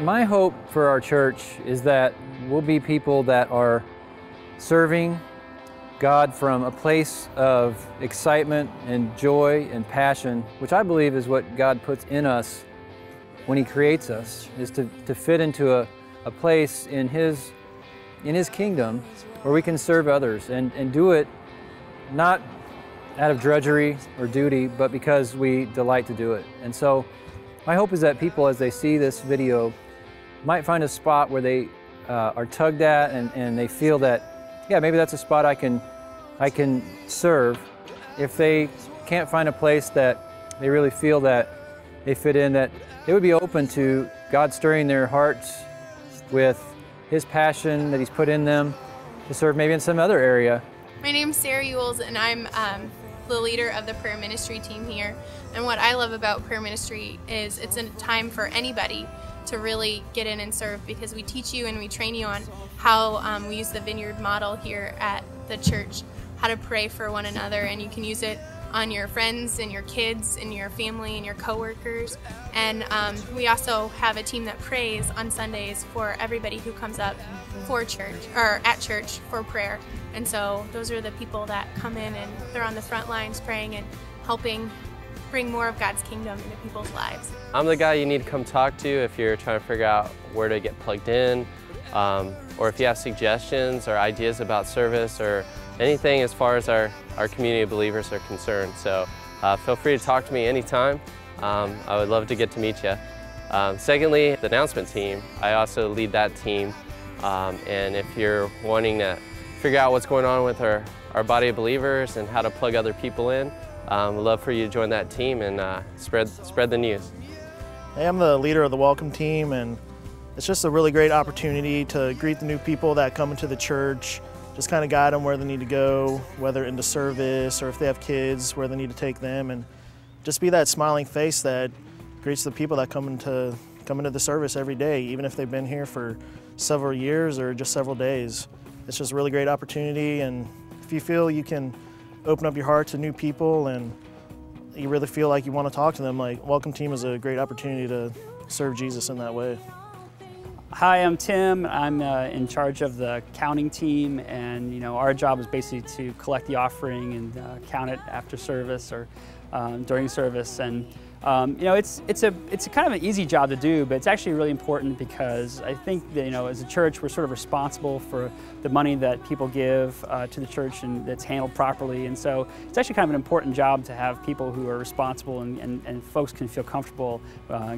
My hope for our church is that we'll be people that are serving God from a place of excitement and joy and passion, which I believe is what God puts in us when He creates us, is to fit into a place in His kingdom where we can serve others and do it not out of drudgery or duty, but because we delight to do it. And so my hope is that people, as they see this video, might find a spot where they are tugged at and they feel that, yeah, maybe that's a spot I can serve. If they can't find a place that they really feel that they fit in, that they would be open to God stirring their hearts with His passion that He's put in them to serve maybe in some other area. My name's Sarah Ewells, and I'm the leader of the prayer ministry team here. And what I love about prayer ministry is it's a time for anybody to really get in and serve, because we teach you and we train you on how we use the vineyard model here at the church, how to pray for one another, and you can use it on your friends and your kids and your family and your coworkers. And we also have a team that prays on Sundays for everybody who comes up for church or at church for prayer. And so those are the people that come in and they're on the front lines praying and helping bring more of God's kingdom into people's lives. I'm the guy you need to come talk to if you're trying to figure out where to get plugged in, or if you have suggestions or ideas about service or anything as far as our community of believers are concerned. So feel free to talk to me anytime. I would love to get to meet you. Secondly, the announcement team. I also lead that team. And if you're wanting to figure out what's going on with our body of believers and how to plug other people in, I'd love for you to join that team and spread the news. Hey, I'm the leader of the welcome team, and it's just a really great opportunity to greet the new people that come into the church, just kind of guide them where they need to go, whether into service or if they have kids, where they need to take them, and just be that smiling face that greets the people that come into the service every day, even if they've been here for several years or just several days. It's just a really great opportunity, and if you feel you can open up your heart to new people and you really feel like you want to talk to them, like Welcome Team is a great opportunity to serve Jesus in that way. Hi, I'm Tim. I'm in charge of the counting team, and our job is basically to collect the offering and count it after service or during service. And it's a kind of an easy job to do, but it's actually really important because I think that as a church we're sort of responsible for the money that people give to the church, and that's handled properly. And so it's actually kind of an important job to have people who are responsible and folks can feel comfortable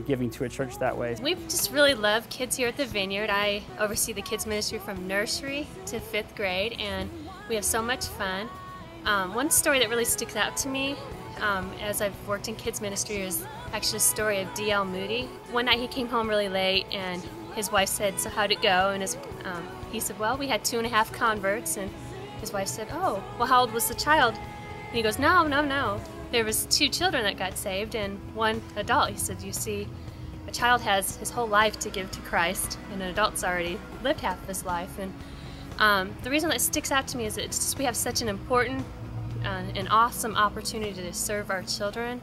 giving to a church that way. We just really love kids here at the Vineyard. I oversee the kids ministry from nursery to 5th grade, and we have so much fun. One story that really sticks out to me as I've worked in kids ministry is actually a story of D.L. Moody. One night he came home really late and his wife said, "So how'd it go?" And he said, "Well, we had 2.5 converts." And his wife said, "Oh, well, how old was the child?" And he goes, No. There was 2 children that got saved and 1 adult." He said, "You see, a child has his whole life to give to Christ, and an adult's already lived half of his life." And the reason that sticks out to me is that we have such an important an awesome opportunity to serve our children,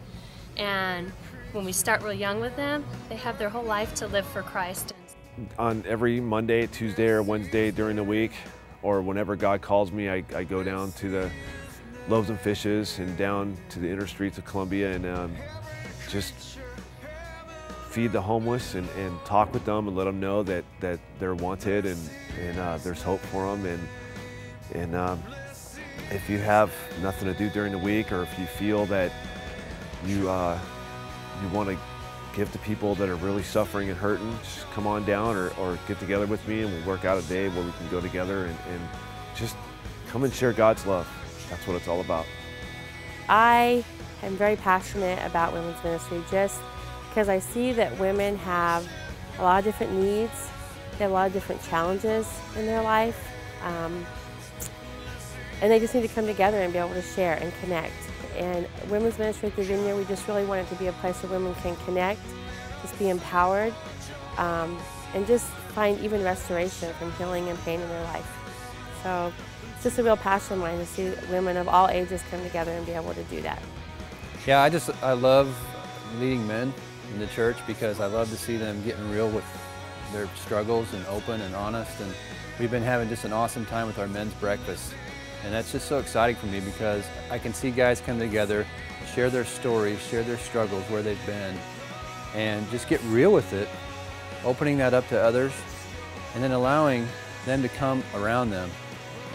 and when we start real young with them, they have their whole life to live for Christ. On every Monday, Tuesday, or Wednesday during the week, or whenever God calls me, I go down to the Loaves and Fishes and down to the inner streets of Columbia and just feed the homeless and talk with them and let them know that they're wanted and there's hope for them. And if you have nothing to do during the week, or if you feel that you want to give to people that are really suffering and hurting, just come on down or get together with me and we'll work out a day where we can go together and just come and share God's love. That's what it's all about. I am very passionate about women's ministry just because I see that women have a lot of different needs, they have a lot of different challenges in their life. And they just need to come together and be able to share and connect. And women's ministry at the Vineyard, we just really want it to be a place where women can connect, just be empowered, and just find even restoration from healing and pain in their life. So it's just a real passion of mine to see women of all ages come together and be able to do that. Yeah, I love leading men in the church because I love to see them getting real with their struggles and open and honest. And we've been having just an awesome time with our men's breakfast. And that's just so exciting for me because I can see guys come together, share their stories, share their struggles, where they've been, and just get real with it, opening that up to others, and then allowing them to come around them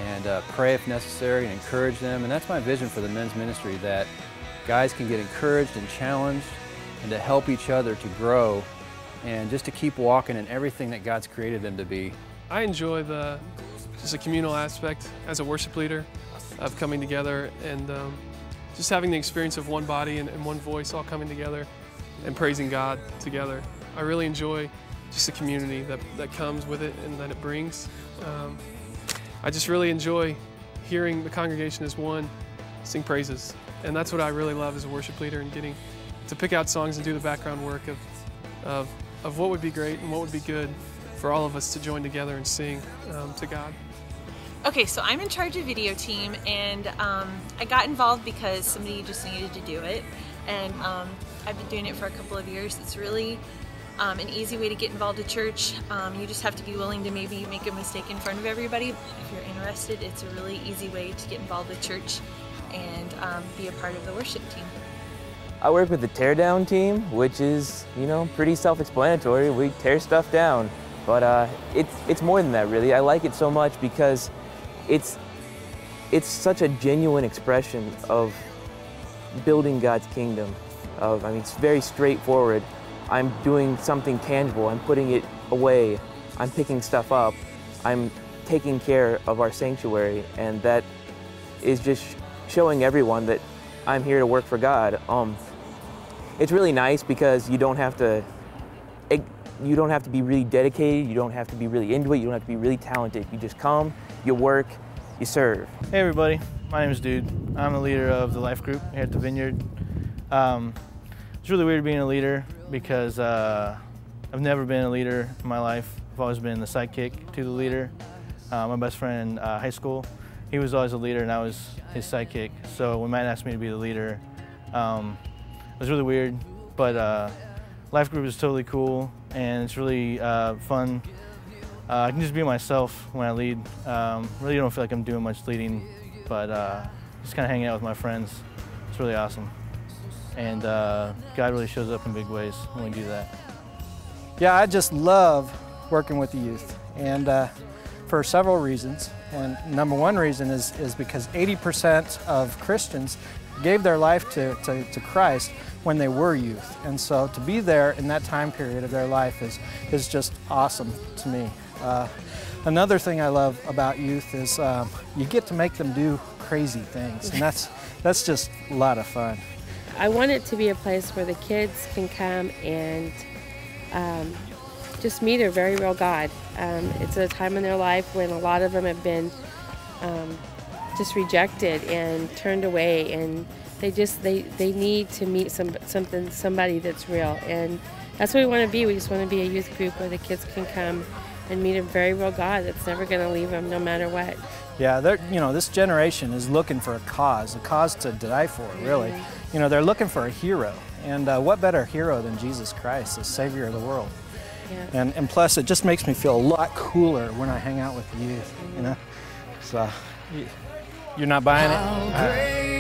and pray if necessary and encourage them. And that's my vision for the men's ministry, that guys can get encouraged and challenged and to help each other to grow and just to keep walking in everything that God's created them to be. I enjoy just a communal aspect as a worship leader of coming together and just having the experience of one body and one voice all coming together and praising God together. I really enjoy just the community that comes with it and that it brings. I just really enjoy hearing the congregation as one sing praises. And that's what I really love as a worship leader, and getting to pick out songs and do the background work of what would be great and what would be good for all of us to join together and sing to God. Okay, so I'm in charge of video team, and I got involved because somebody just needed to do it, and I've been doing it for a couple of years. It's really an easy way to get involved at church. You just have to be willing to maybe make a mistake in front of everybody. If you're interested, it's a really easy way to get involved with church and be a part of the worship team. I work with the teardown team, which is, pretty self-explanatory. We tear stuff down, but it's more than that, really. I like it so much because it's such a genuine expression of building God's kingdom. It's very straightforward. I'm doing something tangible. I'm putting it away. I'm picking stuff up. I'm taking care of our sanctuary, and that is just showing everyone that I'm here to work for God. It's really nice because you don't have to be really dedicated. You don't have to be really into it. You don't have to be really talented. You just come, you work, you serve. Hey everybody, my name is Dude. I'm the leader of the life group here at the Vineyard. It's really weird being a leader because I've never been a leader in my life. I've always been the sidekick to the leader. My best friend in high school, he was always a leader and I was his sidekick. So when Matt asked me to be the leader, it was really weird, but life group is totally cool and it's really fun. I can just be myself when I lead. Really don't feel like I'm doing much leading, but just kind of hanging out with my friends. It's really awesome. And God really shows up in big ways when we do that. Yeah, I just love working with the youth, and for several reasons. And number one reason is because 80% of Christians gave their life to Christ when they were youth. And so to be there in that time period of their life is just awesome to me. Another thing I love about youth is you get to make them do crazy things, and that's just a lot of fun. I want it to be a place where the kids can come and just meet a very real God. It's a time in their life when a lot of them have been just rejected and turned away, and they need to meet somebody that's real, and that's what we want to be. We just want to be a youth group where the kids can come and meet a very real God that's never going to leave them no matter what. Yeah, this generation is looking for a cause to die for, really. Mm-hmm. They're looking for a hero, and what better hero than Jesus Christ, the Savior of the world. Yeah. And plus, it just makes me feel a lot cooler when I hang out with the youth, So, you're not buying it?